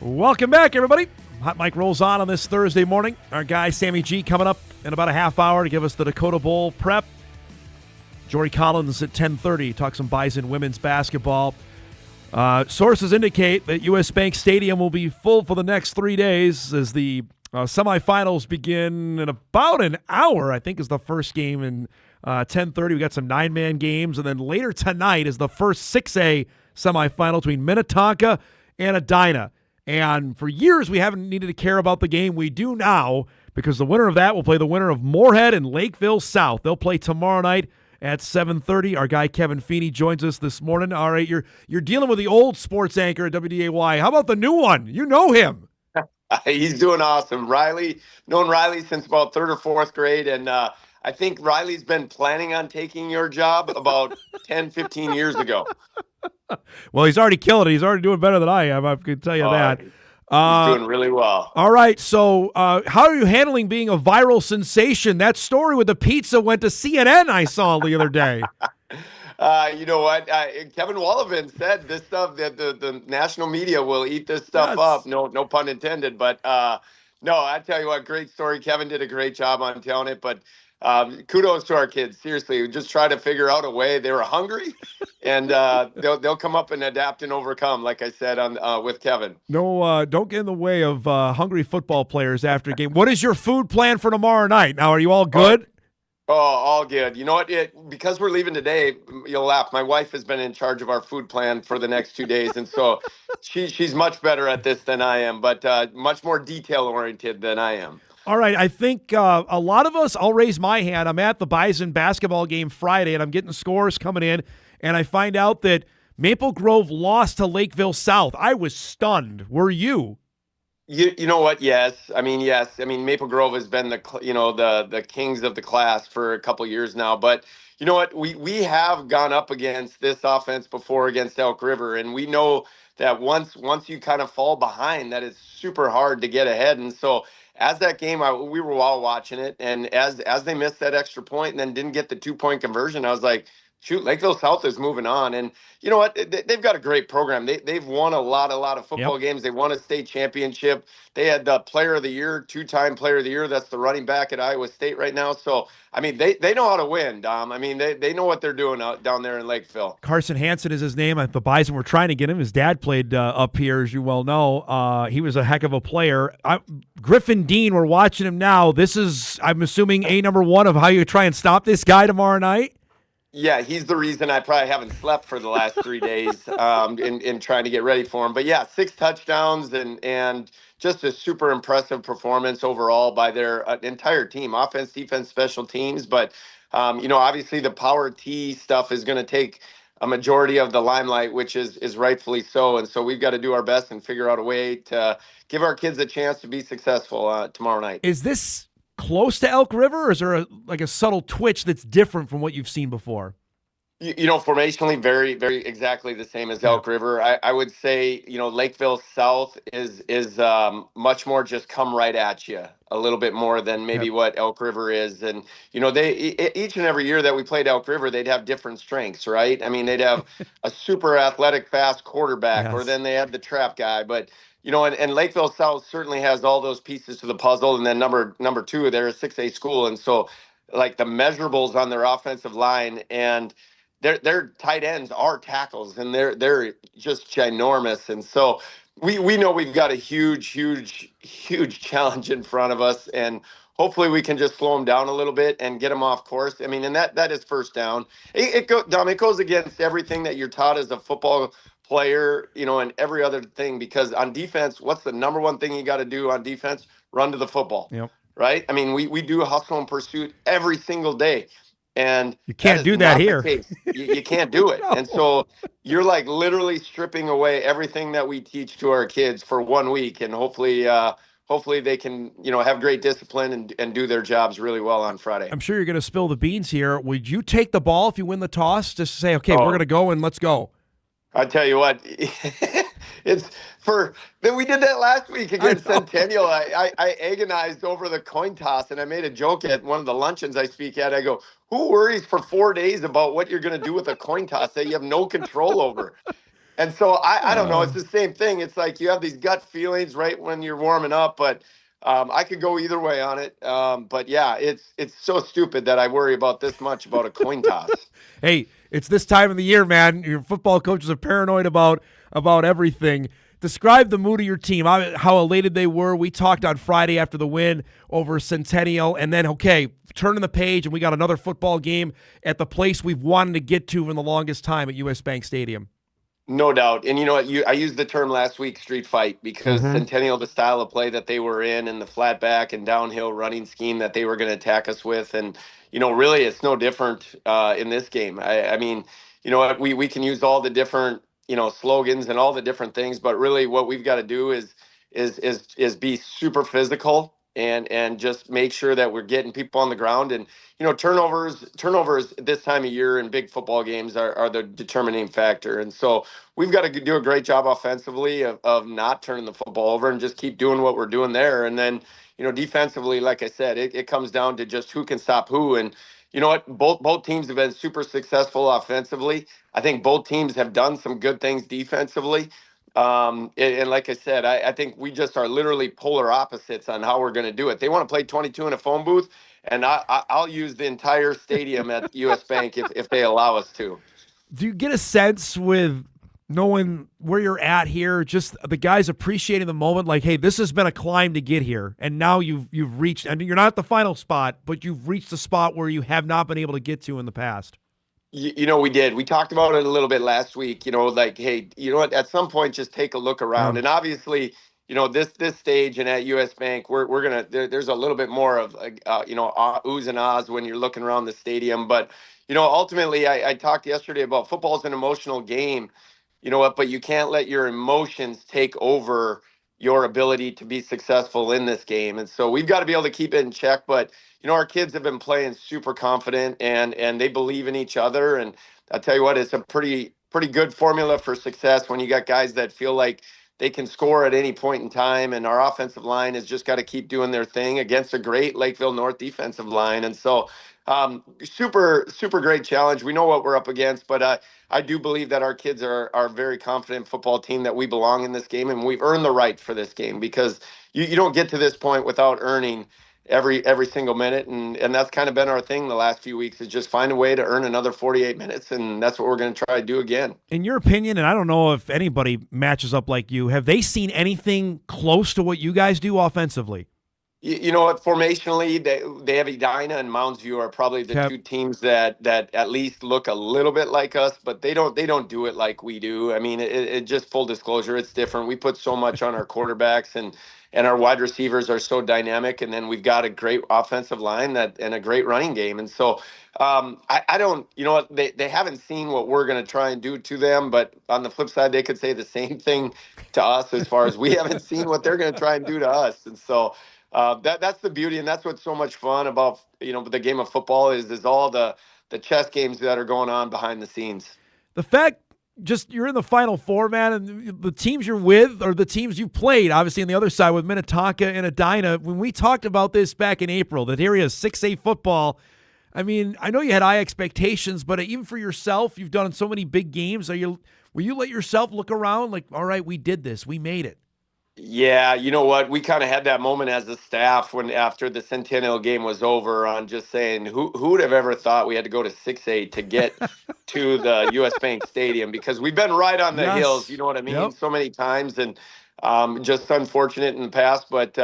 Welcome back, everybody. Hot Mike rolls on this Thursday morning. Our guy, Sammy G, coming up in about a half hour to give us the Dakota Bowl prep. Jory Collins at 10:30, talk some Bison women's basketball. Sources indicate that U.S. Bank Stadium will be full for the next 3 days as the semifinals begin in about an hour, I think, is the first game in 10:30. We got some 9-man games, and then later tonight is the first 6A semifinal between Minnetonka and Edina. And for years, we haven't needed to care about the game. We do now, because the winner of that will play the winner of Moorhead and Lakeville South. They'll play tomorrow night at 7:30. Our guy Kevin Feeney joins us this morning. All right, you're dealing with the old sports anchor at WDAY. How about the new one? You know him. He's doing awesome. Known Riley since about 3rd or 4th grade, and I think Riley's been planning on taking your job about 10, 15 years ago. Well, he's already killing it. He's already doing better than I am. I can tell you that. He's doing really well. All right. So how are you handling being a viral sensation? That story with the pizza went to CNN, I saw the other day. You know what? Kevin Wallivan said this stuff, that the national media will eat this stuff up. No pun intended. But no, I tell you what, great story. Kevin did a great job on telling it. But kudos to our kids. Seriously, we just try to figure out a way. They were hungry, and they'll come up and adapt and overcome. Like I said with Kevin. No, don't get in the way of hungry football players after a game. What is your food plan for tomorrow night? Now, are you all good? All good. You know what? Because we're leaving today, you'll laugh. My wife has been in charge of our food plan for the next 2 days, and so she's much better at this than I am, but much more detail oriented than I am. All right, I think a lot of us, I'll raise my hand. I'm at the Bison basketball game Friday, and I'm getting scores coming in, and I find out that Maple Grove lost to Lakeville South. I was stunned. Were you? You know what? Yes. I mean, Maple Grove has been the kings of the class for a couple years now. But you know what? We have gone up against this offense before against Elk River, and we know that once you kind of fall behind, that it's super hard to get ahead. And so as that game, we were all watching it, and as they missed that extra point and then didn't get the 2-point conversion, I was like, shoot, Lakeville South is moving on. And you know what? They've got a great program. They've won a lot of football games. They won a state championship. They had the player of the year, 2-time player of the year. That's the running back at Iowa State right now. So, I mean, they know how to win, Dom. I mean, they know what they're doing down there in Lakeville. Carson Hansen is his name. The Bison were trying to get him. His dad played up here, as you well know. He was a heck of a player. Griffin Dean, we're watching him now. This is, I'm assuming, number one of how you try and stop this guy tomorrow night? Yeah, he's the reason I probably haven't slept for the last 3 days in trying to get ready for him. But yeah, 6 touchdowns and just a super impressive performance overall by their entire team, offense, defense, special teams. But, obviously the power T stuff is going to take a majority of the limelight, which is rightfully so. And so we've got to do our best and figure out a way to give our kids a chance to be successful tomorrow night. Is this close to Elk River, or is there a subtle twitch that's different from what you've seen before? Formationally, very, very exactly the same as Elk River. I would say, Lakeville South is much more just come right at you a little bit more than maybe what Elk River is. And, they each and every year that we played Elk River, they'd have different strengths, right? I mean, they'd have a super athletic, fast quarterback, or then they had the trap guy. But, and Lakeville South certainly has all those pieces to the puzzle. And then number 2, they're a 6A school. And so, like, the measurables on their offensive line and their tight ends are tackles, and they're just ginormous. And so we know we've got a huge challenge in front of us, and hopefully we can just slow them down a little bit and get them off course. I mean, and that is first down. It goes against everything that you're taught as a football player, and every other thing, because on defense, what's the number one thing you got to do on defense? Run to the football. Yep. Right? I mean, we do a hustle and pursuit every single day. And you can't do that here. You can't do it. No. And so you're like literally stripping away everything that we teach to our kids for 1 week. And hopefully they can, have great discipline and do their jobs really well on Friday. I'm sure you're going to spill the beans here. Would you take the ball if you win the toss? Just say, okay, we're going to go and let's go. I tell you what, we did that last week against Centennial. I agonized over the coin toss, and I made a joke at one of the luncheons I speak at. I go, who worries for 4 days about what you're going to do with a coin toss that you have no control over? And so I don't know. It's Uh, the same thing. It's like you have these gut feelings right when you're warming up, but I could go either way on it. But yeah, it's so stupid that I worry about this much about a coin toss. hey, it's this time of the year, man. Your football coaches are paranoid about everything. Describe the mood of your team, how elated they were. We talked on Friday after the win over Centennial, and then, okay, turning the page, and we got another football game at the place we've wanted to get to in the longest time at U.S. Bank Stadium. No doubt. And you know what? I used the term last week, street fight, because Mm-hmm. Centennial, the style of play that they were in and the flat back and downhill running scheme that they were going to attack us with. And, really, it's no different in this game. I mean, you know what? We can use all the different, slogans and all the different things, but really what we've got to do is be super physical and just make sure that we're getting people on the ground. And turnovers this time of year in big football games are the determining factor. And so we've got to do a great job offensively of not turning the football over and just keep doing what we're doing there. And then, defensively, like I said, it comes down to just who can stop who. And you know what? Both teams have been super successful offensively. I think both teams have done some good things defensively. And like I said, I think we just are literally polar opposites on how we're going to do it. They want to play 22 in a phone booth, and I'll use the entire stadium at US Bank if they allow us to. Do you get a sense with knowing where you're at here, just the guys appreciating the moment, like, hey, this has been a climb to get here, and now you've reached, and you're not at the final spot, but you've reached a spot where you have not been able to get to in the past? We did. We talked about it a little bit last week. Like, hey, you know what? At some point, just take a look around. Yeah. And obviously, this stage and at US Bank, we're gonna there's a little bit more of oohs and ahs when you're looking around the stadium. But ultimately, I talked yesterday about football's an emotional game. You know what? But you can't let your emotions take over your ability to be successful in this game. And so we've got to be able to keep it in check. But our kids have been playing super confident and they believe in each other. And I'll tell you what, it's a pretty good formula for success when you got guys that feel like they can score at any point in time. And our offensive line has just got to keep doing their thing against a great Lakeville North defensive line. And so super, super great challenge. We know what we're up against, but I do believe that our kids are a very confident football team, that we belong in this game and we've earned the right for this game, because you don't get to this point without earning every single minute. And that's kind of been our thing the last few weeks, is just find a way to earn another 48 minutes. And that's what we're going to try to do again. In your opinion, and I don't know if anybody matches up like you, have they seen anything close to what you guys do offensively? You know what? Formationally, they have Edina and Mounds View are probably the Okay. two teams that at least look a little bit like us, but they don't do it like we do. I mean, it just, full disclosure, it's different. We put so much on our quarterbacks, and our wide receivers are so dynamic, and then we've got a great offensive line and a great running game. And so I don't, you know what, they haven't seen what we're going to try and do to them, but on the flip side, they could say the same thing to us, as far as we haven't seen what they're going to try and do to us. And so that's the beauty, and that's what's so much fun about the game of football is all the chess games that are going on behind the scenes. The fact just you're in the Final Four, man, and the teams you're with are the teams you played, obviously, on the other side with Minnetonka and Edina. When we talked about this back in April, that area is 6A football, I mean, I know you had high expectations, but even for yourself, you've done so many big games. Will you let yourself look around like, all right, we did this, we made it? Yeah, you know what? We kind of had that moment as a staff when, after the Centennial game was over, on just saying who would have ever thought we had to go to 6A to get to the US Bank Stadium, because we've been right on the hills, you Yes. know what I mean, Yep. so many times, and just unfortunate in the past. But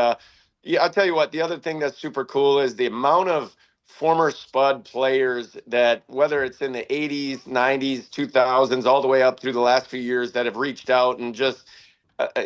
yeah, I'll tell you what, the other thing that's super cool is the amount of former Spud players that, whether it's in the 80s, 90s, 2000s, all the way up through the last few years, that have reached out and just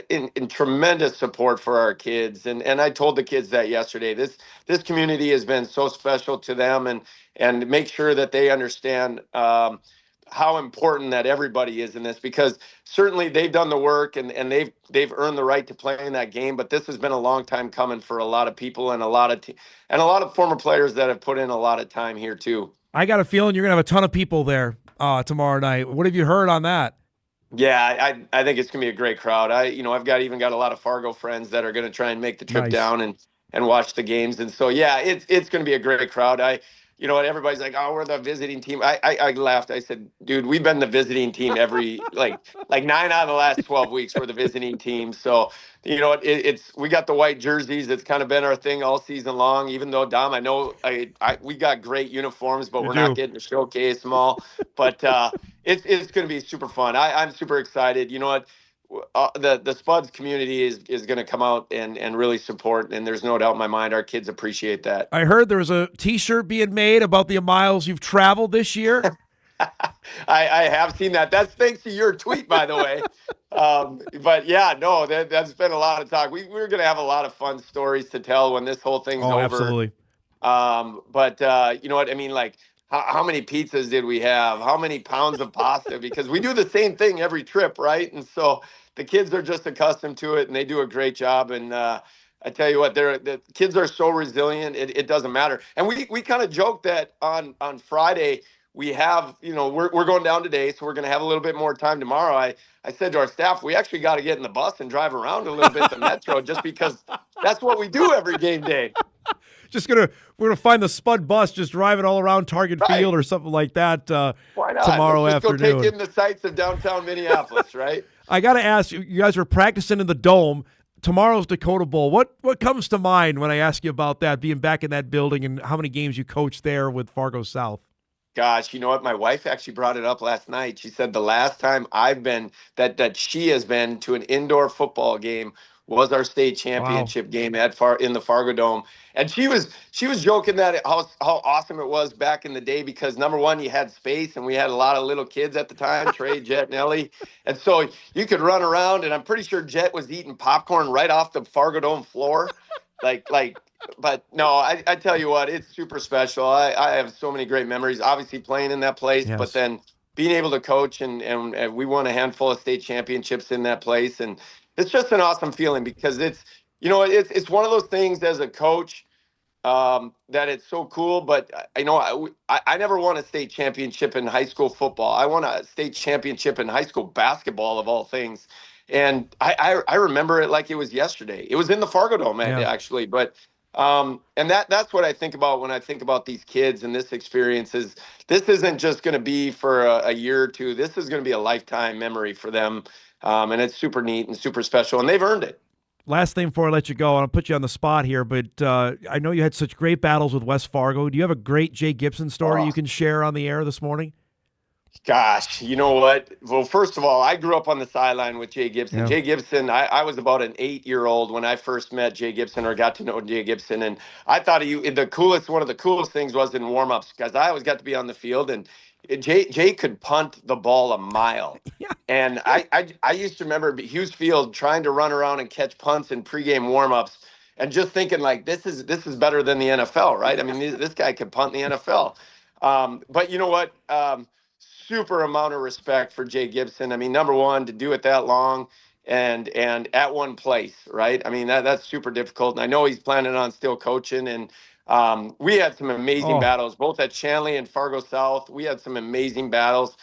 in tremendous support for our kids. And I told the kids that yesterday. This community has been so special to them, and make sure that they understand how important that everybody is in this, because certainly they've done the work, and they've earned the right to play in that game. But this has been a long time coming for a lot of people, and a lot of former players that have put in a lot of time here too. I got a feeling you're going to have a ton of people there tomorrow night. What have you heard on that? Yeah, I think it's gonna be a great crowd. I've got a lot of Fargo friends that are gonna try and make the trip Nice. down and watch the games. And so yeah, it's gonna be a great crowd. you know what, everybody's like, oh, we're the visiting team. I laughed. I said, dude, we've been the visiting team every like 9 out of the last 12 weeks. We're the visiting team. So you know, it's we got the white jerseys. It's kind of been our thing all season long. Even though Dom, I know we got great uniforms, but You we're not do. getting to showcase them all. But it's going to be super fun. I'm super excited. You know what? The Spuds community is going to come out and really support, and there's no doubt in my mind our kids appreciate that. I heard there was a T-shirt being made about the miles you've traveled this year. I have seen that. That's thanks to your tweet, by the way. But yeah, no, that's been a lot of talk. We're going to have a lot of fun stories to tell when this whole thing's Oh, over. absolutely. But you know what I mean? Like, how many pizzas did we have? How many pounds of pasta? Because we do the same thing every trip, right? And so the kids are just accustomed to it, and they do a great job. And I tell you what, the kids are so resilient. It doesn't matter. And we kind of joked that on Friday we have, you know, we're going down today, so we're going to have a little bit more time tomorrow. I said to our staff, we actually got to get in the bus and drive around a little bit the metro, just because that's what we do every game day. We're gonna find the Spud bus just driving all around Target Right. Field or something like that Why not? tomorrow Let's just go take afternoon. in the sights of downtown Minneapolis, right? I got to ask you, you guys are practicing in the Dome. Tomorrow's Dakota Bowl. What comes to mind when I ask you about that, being back in that building and how many games you coached there with Fargo South? Gosh, you know what? My wife actually brought it up last night. She said the last time I've been that she has been to an indoor football game was our state Wow. championship game at in the Fargo Dome. And she was joking that how awesome it was back in the day because number one, you had space and we had a lot of little kids at the time, Trey, Jet, and Ellie. And so you could run around and I'm pretty sure Jet was eating popcorn right off the Fargo Dome floor. Like but no, I tell you what, it's super special. I have so many great memories, obviously playing in that place, but Yes. then being able to coach and we won a handful of state championships in that place. And it's just an awesome feeling because it's, you know, it's one of those things as a coach that it's so cool. But I know I never won a state championship in high school football. I won a state championship in high school basketball of all things. And I remember it like it was yesterday. It was in the Fargo Dome Yeah. actually, but and that's what I think about when I think about these kids and this experience is this isn't just going to be for a year or two. This is going to be a lifetime memory for them. And it's super neat and super special, and they've earned it. Last thing before I let you go, I'll put you on the spot here, but I know you had such great battles with West Fargo. Do you have a great Jay Gibson story Oh, you can share on the air this morning? gosh, you know what? Well, first of all, I grew up on the sideline with Jay Gibson. Yeah. Jay Gibson, I was about an 8-year-old when I first met Jay Gibson or got to know Jay Gibson. And I thought one of the coolest things was in warmups because I always got to be on the field and Jay could punt the ball a mile. Yeah. And I used to remember Hughes Field trying to run around and catch punts in pregame warmups and just thinking like this is better than the NFL, right? I mean, this guy could punt in the NFL. But you know what? Super amount of respect for Jay Gibson. I mean, number one, to do it that long and at one place, right? I mean, that's super difficult. And I know he's planning on still coaching. And we had some amazing Oh, battles, both at Shanley and Fargo South. We had some amazing battles.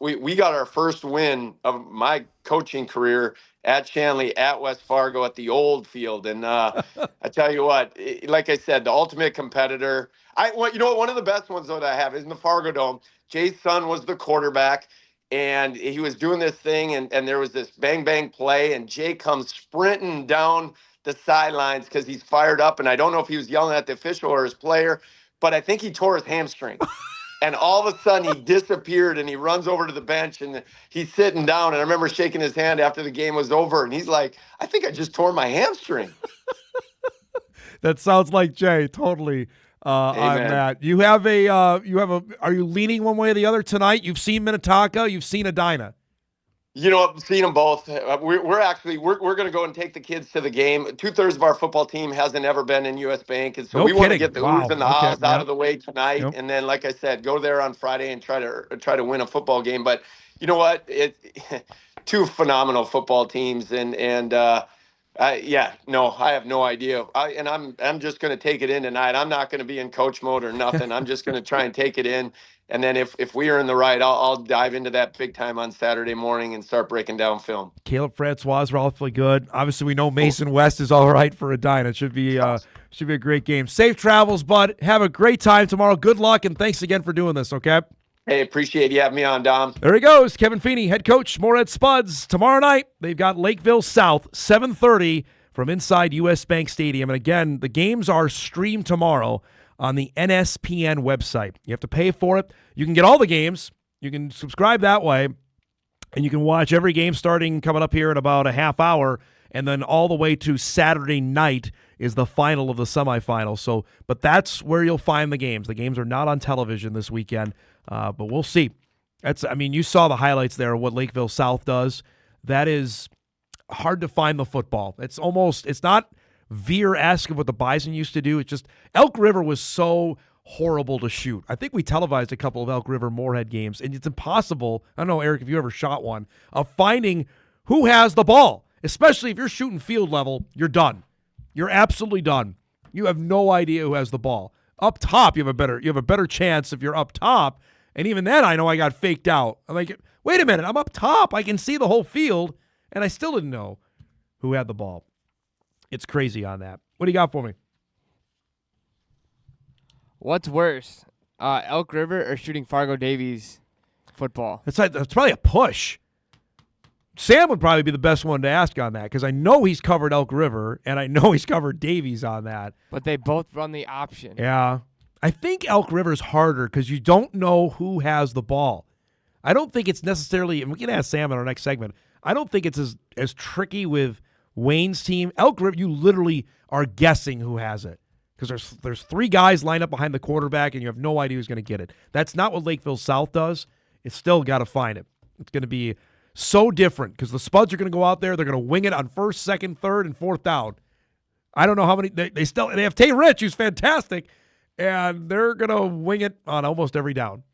We got our first win of my coaching career at Shanley, at West Fargo, at the old field. And I tell you what, like I said, the ultimate competitor. You know what? One of the best ones that I have is in the Fargo Dome. Jay's son was the quarterback, and he was doing this thing, and there was this bang bang play, and Jay comes sprinting down the sidelines because he's fired up, and I don't know if he was yelling at the official or his player, but I think he tore his hamstring. And all of a sudden he disappeared and he runs over to the bench and he's sitting down. And I remember shaking his hand after the game was over. And he's like, I think I just tore my hamstring. that sounds like Jay totally on Amen. that. Are you leaning one way or the other tonight? You've seen Minnetonka, you've seen Edina. You know, I've seen them both. We're going to go and take the kids to the game. 2/3 of our football team hasn't ever been in US Bank, and so No we want to kidding. get the oohs Wow. and the Okay. ahs out of Yep. the way tonight, Yep. and then, like I said, go there on Friday and try to win a football game. But you know what? Two phenomenal football teams, yeah, no, I have no idea. I'm just going to take it in tonight. I'm not going to be in coach mode or nothing. I'm just going to try and take it in. And then if we are in the right, I'll dive into that big time on Saturday morning and start breaking down film. Caleb Francois is relatively good. Obviously, we know Mason West is all right for Edina. It Should be a great game. Safe travels, bud. Have a great time tomorrow. Good luck, and thanks again for doing this, okay? Hey, appreciate you having me on, Dom. There he goes, Kevin Feeney, head coach, Moorhead Spuds. Tomorrow night, they've got Lakeville South, 7:30 from inside U.S. Bank Stadium. And again, the games are streamed tomorrow on the NSPN website. You have to pay for it. You can get all the games. You can subscribe that way, and you can watch every game starting coming up here in about a half hour, and then all the way to Saturday night is the final of the semifinal. So, but that's where you'll find the games. The games are not on television this weekend. But we'll see. You saw the highlights there of what Lakeville South does. That is hard to find the football. It's not Veer-esque of what the Bison used to do. It's just Elk River was so horrible to shoot. I think we televised a couple of Elk River Moorhead games, and it's impossible, I don't know, Eric, if you ever shot one, of finding who has the ball. Especially if you're shooting field level, you're done. You're absolutely done. You have no idea who has the ball. Up top, you have a better chance if you're up top. And even then, I know I got faked out. I'm like, wait a minute, I'm up top. I can see the whole field, and I still didn't know who had the ball. It's crazy on that. What do you got for me? What's worse, Elk River or shooting Fargo Davies football? That's probably a push. Sam would probably be the best one to ask on that because I know he's covered Elk River, and I know he's covered Davies on that. But they both run the option. Yeah. I think Elk River's harder because you don't know who has the ball. I don't think it's necessarily, and we can ask Sam in our next segment, I don't think it's as tricky with Wayne's team. Elk River, you literally are guessing who has it because there's three guys lined up behind the quarterback, and you have no idea who's going to get it. That's not what Lakeville South does. It's still got to find it. It's going to be so different because the Spuds are going to go out there. They're going to wing it on first, second, third, and fourth down. I don't know how many. They have Tay Rich, who's fantastic, and they're going to wing it on almost every down.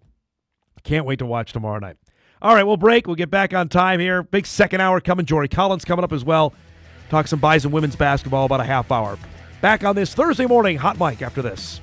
Can't wait to watch tomorrow night. All right, we'll break. We'll get back on time here. Big second hour coming. Jory Collins coming up as well. Talk some Bison women's basketball about a half hour. Back on this Thursday morning Hot Mic after this.